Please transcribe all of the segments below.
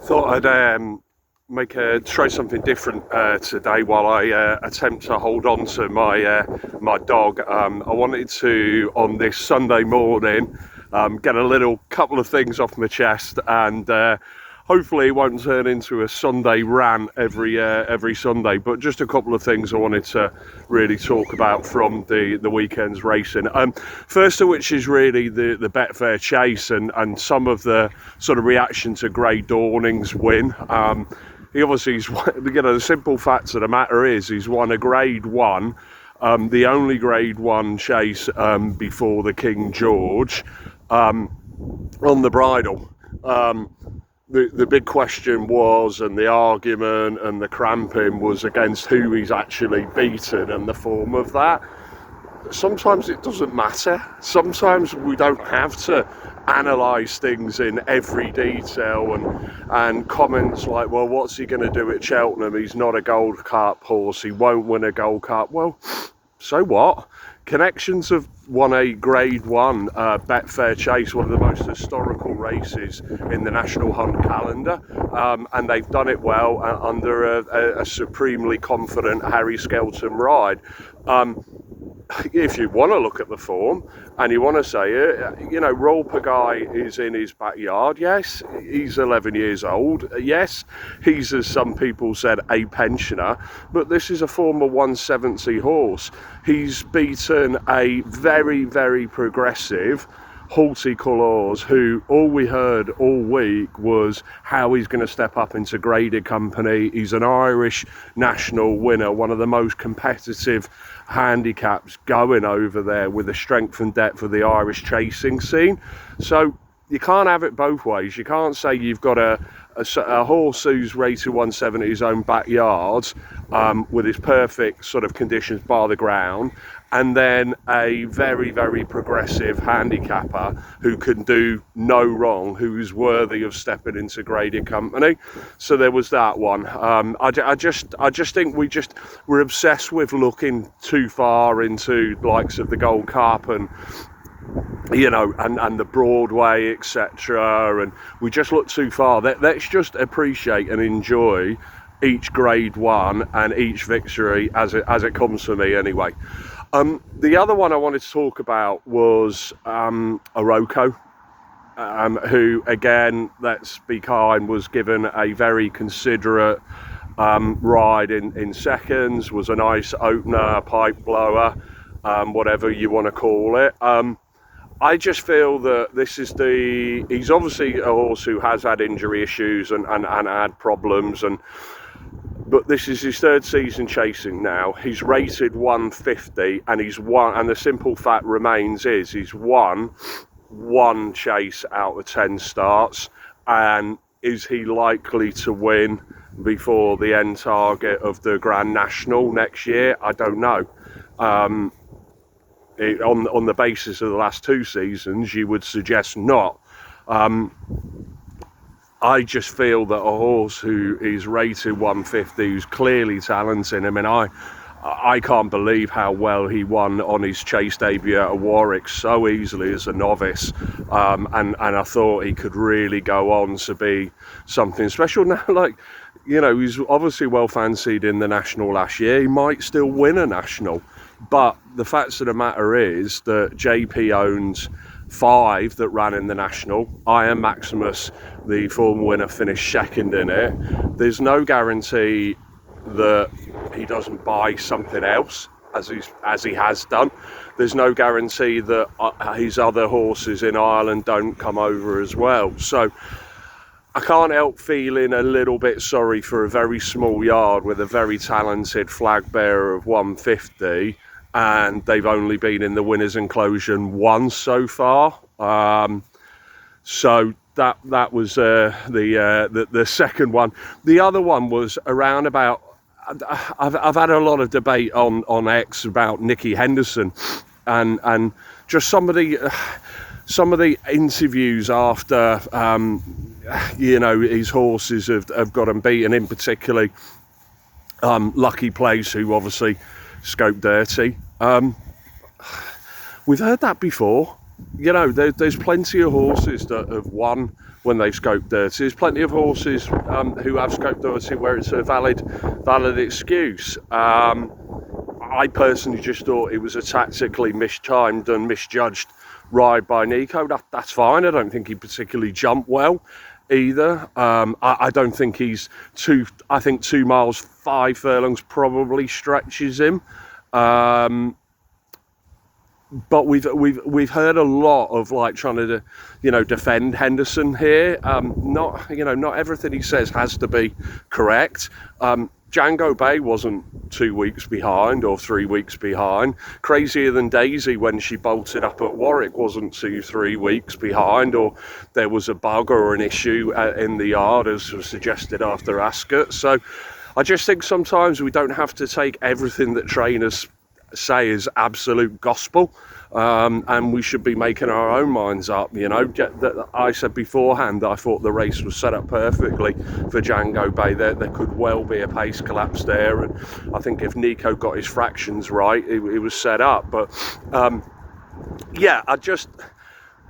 Thought I'd try something different today while I attempt to hold on to my dog. I wanted to, on this Sunday morning, get a little couple of things off my chest, and hopefully it won't turn into a Sunday rant every Sunday, but just a couple of things I wanted to really talk about from the weekend's racing. First of which is really the Betfair Chase and some of the sort of reaction to Grey Dawning's win. He obviously, the simple facts of the matter is he's won a Grade 1, the only Grade 1 chase before the King George, on the bridle. The big question was, and the argument and the cramping was against who he's actually beaten and the form of that. Sometimes it doesn't matter. Sometimes we don't have to analyse things in every detail and comments like, well, what's he going to do at Cheltenham? He's not a Gold Cup horse. He won't win a Gold Cup. Well, so what? Connections have won a Grade 1 Betfair Chase, one of the most historical races in the National Hunt calendar, and they've done it well under a supremely confident Harry Skelton ride. If you want to look at the form and you want to say it, Royal Pagaille is in his backyard. Yes, he's 11 years old. Yes, he's, as some people said, a pensioner, but this is a former 170 horse. He's beaten a very, very progressive Horticolors, who all we heard all week was how he's going to step up into graded company. He's an Irish national winner, one of the most competitive handicaps going over there with the strength and depth of the Irish chasing scene. So you can't have it both ways. You can't say you've got a horse who's rated 170 in his own backyard with his perfect sort of conditions bar the ground, and then a very, very progressive handicapper who can do no wrong, who's worthy of stepping into graded company. So there was that one. I just think we're obsessed with looking too far into the likes of the Gold Cup and the Broadway, etc., and we just look too far. Let's just appreciate and enjoy each Grade 1 and each victory as it comes for me anyway. The other one I wanted to talk about was Aroko, who, again, let's be kind, was given a very considerate ride in seconds, was a nice opener, pipe blower, whatever you want to call it. I just feel that he's obviously a horse who has had injury issues and had problems, but this is his third season chasing now. He's rated 150 and he's won, and the simple fact remains is he's won one chase out of 10 starts. And is he likely to win before the end target of the Grand National next year? I don't know. On the basis of the last two seasons, you would suggest not. I just feel that a horse who is rated 150, who's clearly talented. I mean, I can't believe how well he won on his chase debut at Warwick so easily as a novice, and I thought he could really go on to be something special. Now, he's obviously well fancied in the National last year. He might still win a National, but the facts of the matter is that JP owns 5 that ran in the National. Iron Maximus, the former winner, finished second in it. There's no guarantee that he doesn't buy something else, as he has done. There's no guarantee that his other horses in Ireland don't come over as well. So I can't help feeling a little bit sorry for a very small yard with a very talented flag bearer of 150, and they've only been in the winners' enclosure once so far. So that was the second one. The other one was around about. I've had a lot of debate on X about Nicky Henderson, and just some of the interviews after his horses have got him beaten, in particular Lucky Place, who obviously scoped dirty. We've heard that before. you know, there's plenty of horses that have won when they've scoped dirty. There's plenty of horses who have scoped dirty where it's a valid excuse. I personally just thought it was a tactically mistimed and misjudged ride by Nico. That's fine. I don't think he particularly jumped well either. I don't think he's I think 2 miles 5 furlongs probably stretches him. But we've heard a lot of like trying to, defend Henderson here. Not everything he says has to be correct. Django Bay wasn't 2 weeks behind or 3 weeks behind. Crazier Than Daisy, when she bolted up at Warwick, wasn't 2-3 weeks behind, or there was a bug or an issue in the yard, as was suggested after Ascot. So I just think sometimes we don't have to take everything that trainers say is absolute gospel, and we should be making our own minds up. I said beforehand that I thought the race was set up perfectly for Django Bay. There could well be a pace collapse there, and I think if Nico got his fractions right, it was set up. But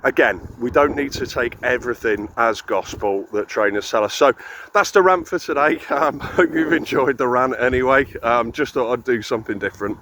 again, we don't need to take everything as gospel that trainers tell us. So that's the rant for today. Hope you've enjoyed the rant anyway. Just thought I'd do something different.